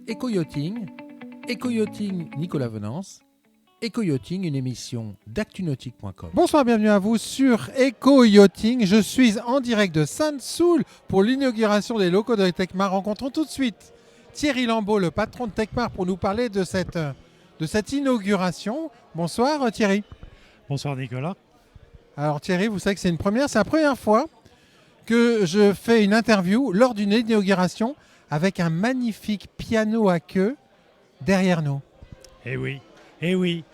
Éco-yachting, Nicolas Venance, Éco-yachting, une émission d'actunautique.com. Bonsoir, bienvenue à vous sur Éco-yachting. Je suis en direct de Sainte-Soule pour l'inauguration des locaux de Tecmar. Rencontrons tout de suite Thierry Lambeau, le patron de Tecmar, pour nous parler de cette inauguration. Bonsoir Thierry. Bonsoir Nicolas. Alors Thierry, vous savez que c'est une première, c'est la première fois que je fais une interview lors d'une inauguration avec un magnifique piano à queue derrière nous. Eh oui.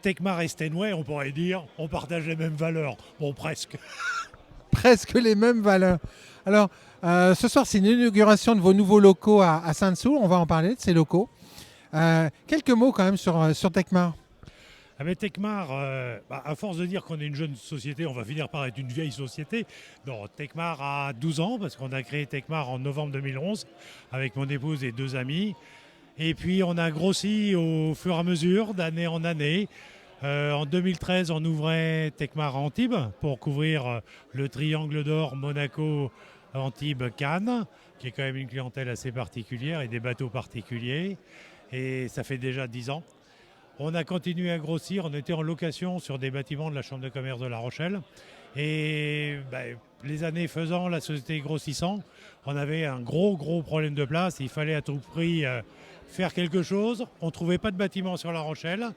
Tecmar et Steinway, on pourrait dire, on partage les mêmes valeurs. Bon, presque. Presque les mêmes valeurs. Alors, ce soir, c'est une inauguration de vos nouveaux locaux à Sainte-Soule. On va en parler de ces locaux. Quelques mots quand même sur Tecmar. Avec Tecmar, à force de dire qu'on est une jeune société, on va finir par être une vieille société. Non, Tecmar a 12 ans parce qu'on a créé Tecmar en novembre 2011 avec mon épouse et deux amis. Et puis on a grossi au fur et à mesure, d'année en année. En 2013, on ouvrait Tecmar à Antibes pour couvrir le triangle d'or Monaco, Antibes, Cannes, qui est quand même une clientèle assez particulière et des bateaux particuliers. Et ça fait déjà 10 ans. On a continué à grossir, on était en location sur des bâtiments de la Chambre de commerce de La Rochelle. Et les années faisant, la société grossissant, on avait un gros problème de place. Il fallait à tout prix faire quelque chose. On ne trouvait pas de bâtiment sur La Rochelle.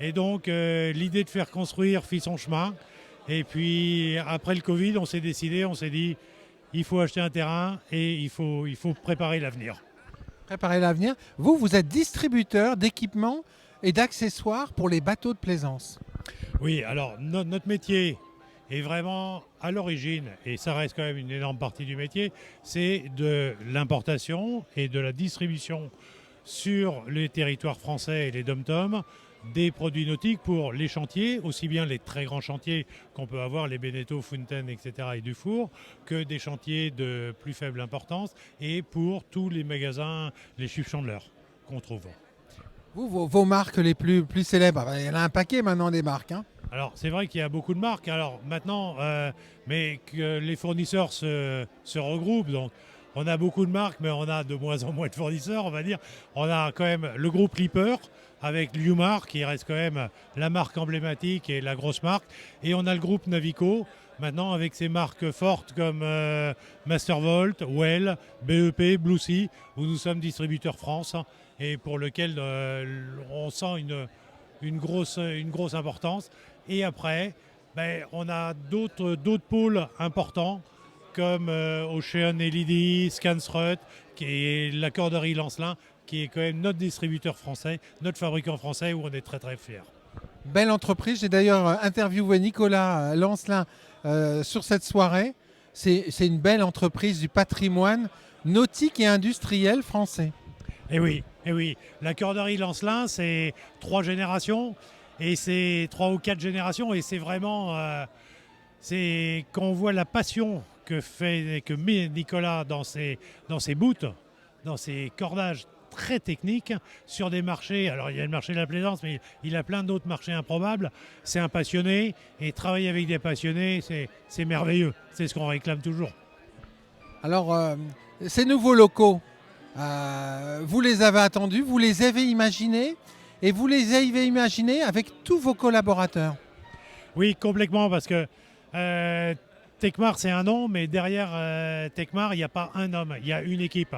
Et donc l'idée de faire construire fit son chemin. Et puis après le Covid, on s'est dit, il faut acheter un terrain et il faut préparer l'avenir. Préparer l'avenir. Vous êtes distributeur d'équipements et d'accessoires pour les bateaux de plaisance. Oui, alors notre métier est vraiment à l'origine, et ça reste quand même une énorme partie du métier, c'est de l'importation et de la distribution sur les territoires français et les dom-toms des produits nautiques pour les chantiers, aussi bien les très grands chantiers qu'on peut avoir, les Beneteau, Fountaine, etc. et Dufour, que des chantiers de plus faible importance, et pour tous les magasins, les Chief Chandler qu'on trouve. Vos marques les plus célèbres, il y en a un paquet maintenant des marques. Alors c'est vrai qu'il y a beaucoup de marques, alors maintenant, mais que les fournisseurs se regroupent, donc on a beaucoup de marques, mais on a de moins en moins de fournisseurs, on va dire. On a quand même le groupe Clipper, avec Liumar, qui reste quand même la marque emblématique et la grosse marque. Et on a le groupe Navico, maintenant avec ses marques fortes comme Mastervolt, Well, BEP, Blue Sea, où nous sommes distributeurs France, et pour lequel on sent une grosse importance. Et après, on a d'autres pôles importants comme Ocean LED, Scansrut, qui est la corderie Lancelin, qui est quand même notre distributeur français, notre fabricant français, où on est très très fiers. Belle entreprise. J'ai d'ailleurs interviewé Nicolas Lancelin sur cette soirée. C'est une belle entreprise du patrimoine nautique et industriel français. Eh oui. La corderie Lancelin, c'est 3 générations, et c'est 3 ou 4 générations, et c'est vraiment... quand on voit la passion que met Nicolas dans ses boots, dans ses cordages très techniques, sur des marchés. Alors il y a le marché de la plaisance, mais il a plein d'autres marchés improbables. C'est un passionné, et travailler avec des passionnés, c'est merveilleux. C'est ce qu'on réclame toujours. Alors, ces nouveaux locaux, vous les avez attendus, vous les avez imaginés, et vous les avez imaginés avec tous vos collaborateurs. Oui, complètement, parce que Tecmar, c'est un nom, mais derrière Tecmar, il n'y a pas un homme, il y a une équipe.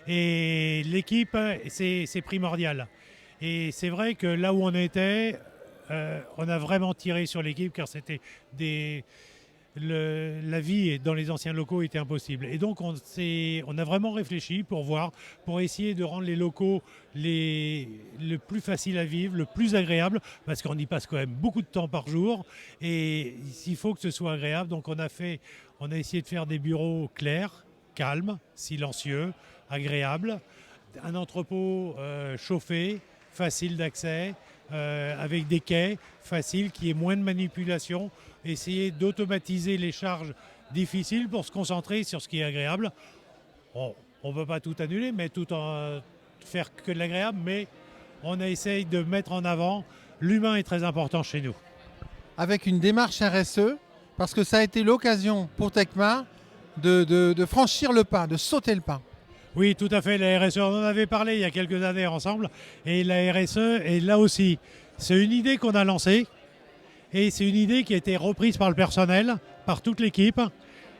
Et l'équipe, c'est primordial. Et c'est vrai que là où on était, on a vraiment tiré sur l'équipe, car c'était la vie dans les anciens locaux était impossible. Et donc on a vraiment réfléchi pour essayer de rendre les locaux le plus facile à vivre, le plus agréable, parce qu'on y passe quand même beaucoup de temps par jour, et il faut que ce soit agréable. Donc on a essayé de faire des bureaux clairs, calmes, silencieux, agréables, un entrepôt chauffé, facile d'accès, avec des quais faciles, qui ait moins de manipulation, essayer d'automatiser les charges difficiles pour se concentrer sur ce qui est agréable. On ne peut pas tout annuler, mais tout en faire que de l'agréable, mais on essaye de mettre en avant l'humain est très important chez nous. Avec une démarche RSE, parce que ça a été l'occasion pour Tecmar de franchir le pas, de sauter le pas. Oui, tout à fait. La RSE, on en avait parlé il y a quelques années ensemble. Et la RSE est là aussi. C'est une idée qu'on a lancée. Et c'est une idée qui a été reprise par le personnel, par toute l'équipe.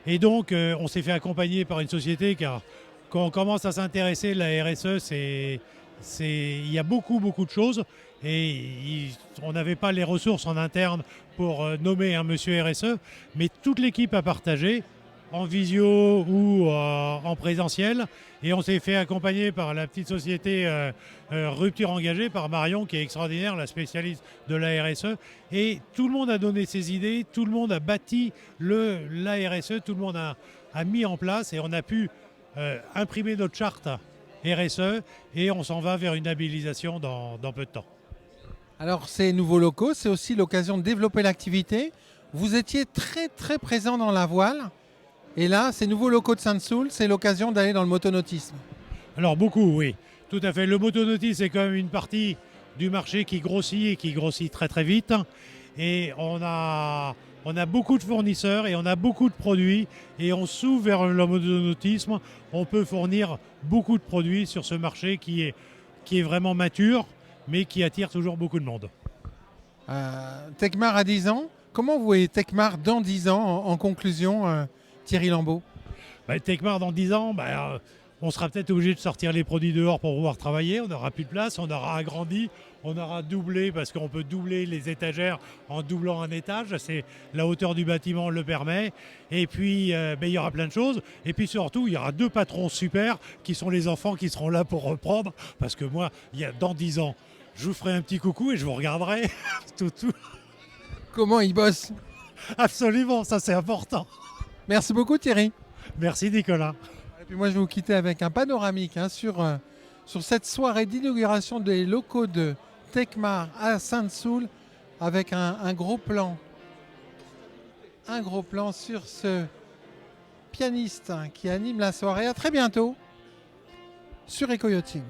Et donc, on s'est fait accompagner par une société car quand on commence à s'intéresser, la RSE, il y a beaucoup, beaucoup de choses. Et on n'avait pas les ressources en interne pour nommer un monsieur RSE, mais toute l'équipe a partagé en visio ou en présentiel. Et on s'est fait accompagner par la petite société Rupture Engagée, par Marion, qui est extraordinaire, la spécialiste de la RSE. Et tout le monde a donné ses idées, tout le monde a bâti la RSE, tout le monde a mis en place et on a pu imprimer notre charte RSE et on s'en va vers une labellisation dans peu de temps. Alors, ces nouveaux locaux, c'est aussi l'occasion de développer l'activité. Vous étiez très très présent dans la voile. Et là, ces nouveaux locaux de Sainte-Soule, c'est l'occasion d'aller dans le motonautisme. Alors beaucoup, oui, tout à fait. Le motonautisme, c'est quand même une partie du marché qui grossit et qui grossit très très vite. Et on a beaucoup de fournisseurs et on a beaucoup de produits. Et on s'ouvre vers le motonautisme. On peut fournir beaucoup de produits sur ce marché qui est vraiment mature, mais qui attire toujours beaucoup de monde. Tecmar a 10 ans. Comment vous voyez Tecmar dans 10 ans en conclusion Thierry Lambeau? Tecmar dans 10 ans, on sera peut-être obligé de sortir les produits dehors pour pouvoir travailler. On n'aura plus de place, on aura agrandi, on aura doublé parce qu'on peut doubler les étagères en doublant un étage. C'est la hauteur du bâtiment le permet. Et puis il y aura plein de choses. Et puis surtout, il y aura 2 patrons super qui sont les enfants qui seront là pour reprendre. Parce que moi, dans 10 ans, je vous ferai un petit coucou et je vous regarderai. tout. Comment ils bossent? Absolument, ça c'est important. Merci beaucoup Thierry. Merci Nicolas. Et puis moi je vais vous quitter avec un panoramique sur cette soirée d'inauguration des locaux de Tecmar à Sainte-Soule avec un gros plan. Un gros plan sur ce pianiste qui anime la soirée. À très bientôt sur Eco Yachting.